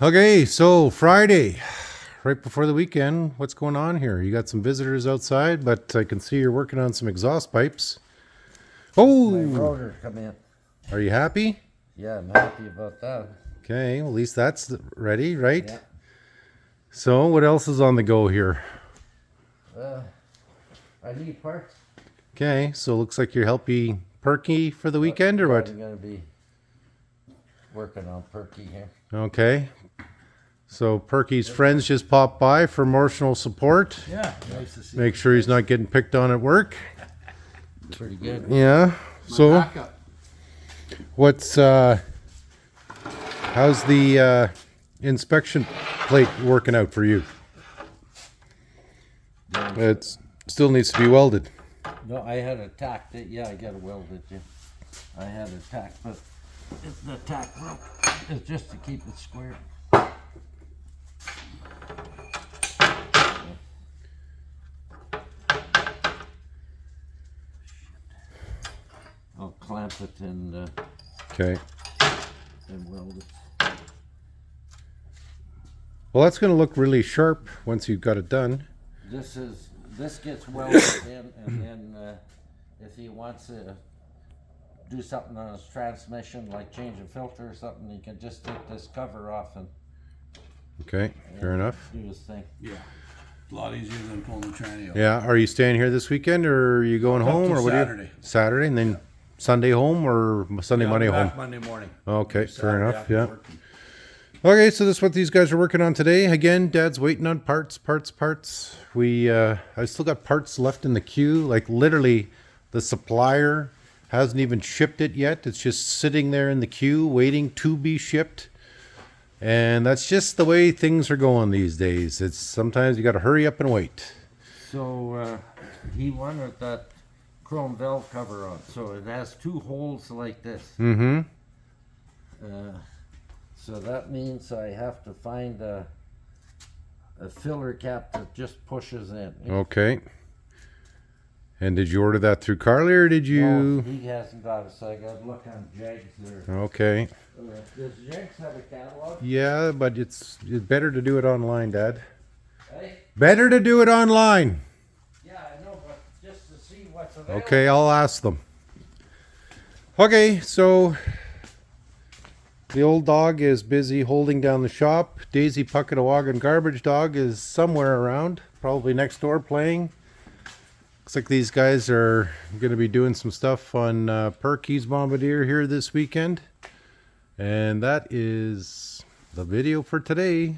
Okay, so Friday, right before the weekend, what's going on here? You got some visitors outside, but I can see you're working on some exhaust pipes. My Oh, rotor come in. are you happy? Yeah, I'm happy about that. Okay, well, at least that's ready, right? Yeah. So what else is on the go here? I need parts. Okay, so looks like you're helping Perky for the weekend or Yeah, what? I'm gonna be working on Perky here. Okay, so Perky's friends just popped by for emotional support. Yeah, nice to see Make sure he's not getting picked on at work. Pretty good. Yeah, my so backup. what's how's the inspection plate working out for you? It still needs to be welded. No, I had a tack. Yeah, I got a welded. Yeah. I had a tack, but the tack broke. It's just to keep it square. I'll clamp it and Okay. weld it. Well, that's going to look really sharp once you've got it done. This gets welded in, and then if he wants to do something on his transmission, like change a filter or something, he can just take this cover off and Okay, fair enough. do his thing. Yeah, a lot easier than pulling the tranny out. Yeah, are you staying here this weekend or are you going Up home till or what? Saturday. Saturday and then Sunday home or Sunday, Yeah, Monday I'll be home? back Monday morning. Okay, fair Saturday enough. after Yeah. work. Okay, so this is what these guys are working on today. Again, Dad's waiting on parts. We, I still got parts left in the queue. Like literally, the supplier hasn't even shipped it yet. It's just sitting there in the queue waiting to be shipped. And that's just the way things are going these days. It's sometimes you got to hurry up and wait. So he wanted that chrome valve cover on, so it has two holes like this. Mm-hmm. So that means I have to find a filler cap that just pushes in. Okay. And did you order that through Carly or did No, you? he hasn't got it, so I gotta look on Jegs there. Okay. Does Jegs have a catalog? Yeah, but it's better to do it online, Dad. Hey? Better to do it online. Yeah, I know, but just to see what's available. Okay, I'll ask them. Okay, so the old dog is busy holding down the shop. Daisy Pucketawagan garbage dog is somewhere around, probably next door playing. Looks like these guys are going to be doing some stuff on Perky's Bombardier here this weekend. And that is the video for today.